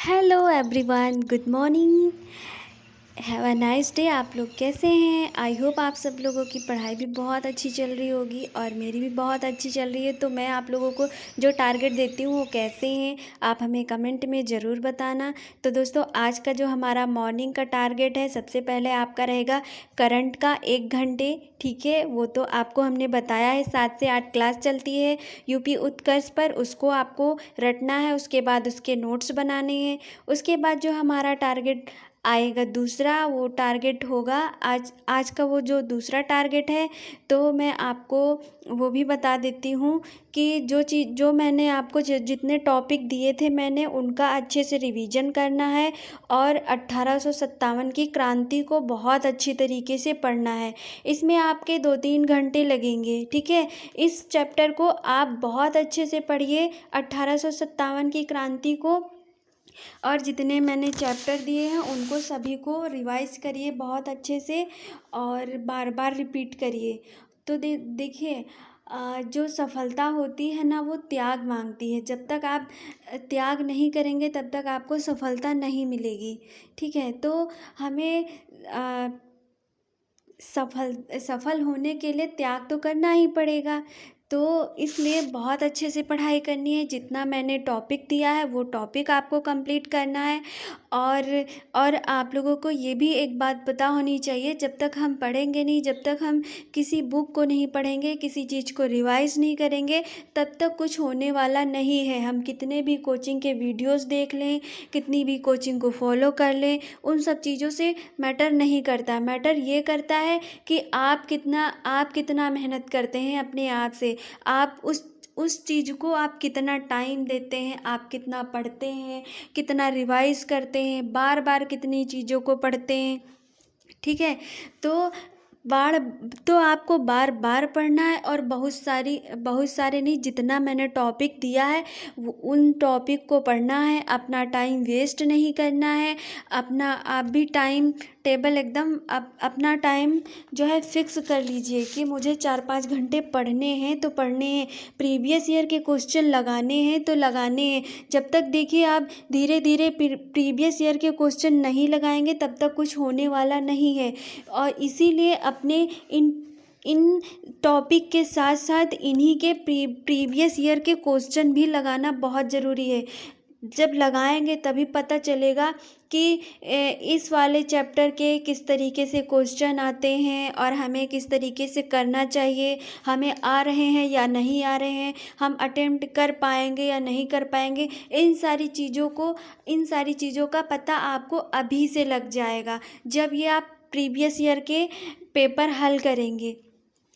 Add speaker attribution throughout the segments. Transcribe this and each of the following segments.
Speaker 1: Hello everyone, good morning. Have a nice day. आप लोग कैसे हैं? आई होप आप सब लोगों की पढ़ाई भी बहुत अच्छी चल रही होगी और मेरी भी बहुत अच्छी चल रही है। तो मैं आप लोगों को जो टारगेट देती हूँ वो कैसे हैं, आप हमें कमेंट में ज़रूर बताना। तो दोस्तों, आज का जो हमारा मॉर्निंग का टारगेट है, सबसे पहले आपका रहेगा करंट का 1 घंटे। ठीक है, वो तो आपको हमने बताया है, 7 से 8 क्लास चलती है यूपी उत्कर्ष पर, उसको आपको रटना है। उसके बाद उसके नोट्स बनाने हैं। उसके बाद जो हमारा टारगेट आएगा दूसरा, वो टारगेट होगा आज आज का वो जो दूसरा टारगेट है, तो मैं आपको वो भी बता देती हूँ कि जो मैंने आपको जितने टॉपिक दिए थे, मैंने उनका अच्छे से रिवीजन करना है और 1857 की क्रांति को बहुत अच्छी तरीके से पढ़ना है। इसमें आपके 2-3 घंटे लगेंगे। ठीक है, इस चैप्टर को आप बहुत अच्छे से पढ़िए, 1857 की क्रांति को, और जितने मैंने चैप्टर दिए हैं उनको सभी को रिवाइज करिए बहुत अच्छे से और बार बार रिपीट करिए। तो देखिए, जो सफलता होती है ना, वो त्याग मांगती है। जब तक आप त्याग नहीं करेंगे तब तक आपको सफलता नहीं मिलेगी। ठीक है, तो हमें सफल होने के लिए त्याग तो करना ही पड़ेगा। तो इसलिए बहुत अच्छे से पढ़ाई करनी है। जितना मैंने टॉपिक दिया है वो टॉपिक आपको कंप्लीट करना है। और आप लोगों को ये भी एक बात पता होनी चाहिए, जब तक हम पढ़ेंगे नहीं, जब तक हम किसी बुक को नहीं पढ़ेंगे, किसी चीज़ को रिवाइज नहीं करेंगे, तब तक कुछ होने वाला नहीं है। हम कितने भी कोचिंग के वीडियोस देख लें, कितनी भी कोचिंग को फॉलो कर लें, उन सब चीज़ों से मैटर नहीं करता। मैटर ये करता है कि आप कितना मेहनत करते हैं अपने आप से। आप उस चीज़ को आप कितना टाइम देते हैं, आप कितना पढ़ते हैं, कितना रिवाइज करते हैं, बार बार कितनी चीज़ों को पढ़ते हैं। ठीक है, तो बार तो आपको बार बार पढ़ना है और बहुत सारे नहीं, जितना मैंने टॉपिक दिया है उन टॉपिक को पढ़ना है। अपना टाइम वेस्ट नहीं करना है। आप भी टाइम टेबल एकदम अपना टाइम जो है फिक्स कर लीजिए कि मुझे 4-5 घंटे पढ़ने हैं तो पढ़ने हैं, प्रीवियस ईयर के क्वेश्चन लगाने हैं तो लगाने हैं। जब तक देखिए आप धीरे धीरे प्रीवियस ईयर के क्वेश्चन नहीं लगाएंगे तब तक कुछ होने वाला नहीं है। और इसीलिए अपने इन टॉपिक के साथ साथ इन्हीं के प्रीवियस ईयर के क्वेश्चन भी लगाना बहुत ज़रूरी है। जब लगाएंगे तभी पता चलेगा कि इस वाले चैप्टर के किस तरीके से क्वेश्चन आते हैं और हमें किस तरीके से करना चाहिए, हमें आ रहे हैं या नहीं आ रहे हैं, हम अटेम्प्ट कर पाएंगे या नहीं कर पाएंगे। इन सारी चीज़ों का पता आपको अभी से लग जाएगा जब ये आप प्रीवियस ईयर के पेपर हल करेंगे।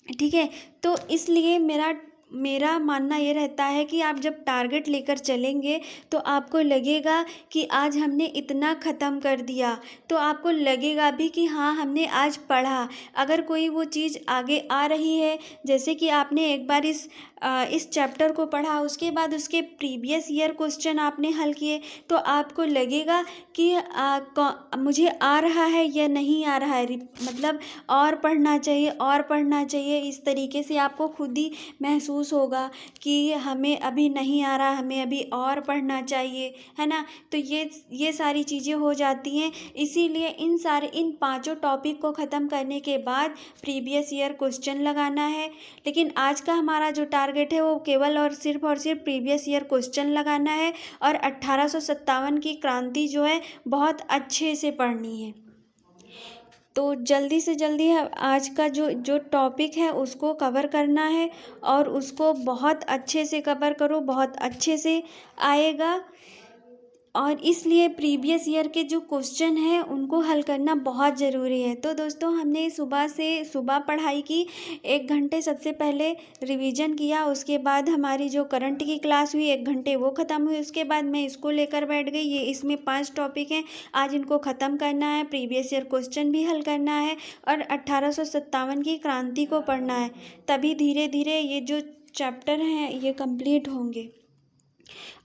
Speaker 1: ठीक है, तो इसलिए मेरा मानना ये रहता है कि आप जब टारगेट लेकर चलेंगे तो आपको लगेगा कि आज हमने इतना ख़त्म कर दिया, तो आपको लगेगा भी कि हाँ, हमने आज पढ़ा। अगर कोई वो चीज़ आगे आ रही है, जैसे कि आपने एक बार इस चैप्टर को पढ़ा, उसके बाद उसके प्रीवियस ईयर क्वेश्चन आपने हल किए, तो आपको लगेगा कि मुझे आ रहा है या नहीं आ रहा है, मतलब और पढ़ना चाहिए, और पढ़ना चाहिए। इस तरीके से आपको खुद ही महसूस होगा कि हमें अभी नहीं आ रहा, हमें अभी और पढ़ना चाहिए, है ना। तो ये सारी चीज़ें हो जाती हैं। इसीलिए इन पांचों टॉपिक को ख़त्म करने के बाद प्रीवियस ईयर क्वेश्चन लगाना है। लेकिन आज का हमारा जो टारगेट है वो केवल और सिर्फ प्रीवियस ईयर क्वेश्चन लगाना है और 1857 की क्रांति जो है बहुत अच्छे से पढ़नी है। तो जल्दी से जल्दी आज का जो टॉपिक है उसको कवर करना है और उसको बहुत अच्छे से कवर करो, बहुत अच्छे से आएगा। और इसलिए प्रीवियस ईयर के जो क्वेश्चन हैं उनको हल करना बहुत ज़रूरी है। तो दोस्तों, हमने सुबह पढ़ाई की, 1 घंटे सबसे पहले रिवीजन किया। उसके बाद हमारी जो करंट की क्लास हुई 1 घंटे वो ख़त्म हुई। उसके बाद मैं इसको लेकर बैठ गई। ये इसमें 5 टॉपिक हैं, आज इनको ख़त्म करना है, प्रीवियस ईयर क्वेश्चन भी हल करना है और 1857 की क्रांति को पढ़ना है। तभी धीरे धीरे ये जो चैप्टर हैं ये कंप्लीट होंगे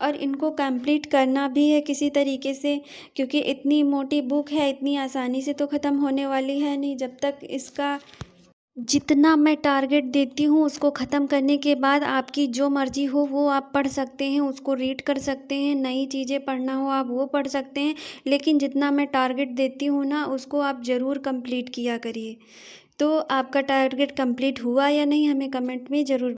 Speaker 1: और इनको कंप्लीट करना भी है किसी तरीके से, क्योंकि इतनी मोटी बुक है, इतनी आसानी से तो ख़त्म होने वाली है नहीं। जब तक इसका जितना मैं टारगेट देती हूँ उसको ख़त्म करने के बाद आपकी जो मर्ज़ी हो वो आप पढ़ सकते हैं, उसको रीड कर सकते हैं, नई चीज़ें पढ़ना हो आप वो पढ़ सकते हैं। लेकिन जितना मैं टारगेट देती हूँ ना उसको आप ज़रूर कंप्लीट किया करिए। तो आपका टारगेट कंप्लीट हुआ या नहीं हमें कमेंट में ज़रूर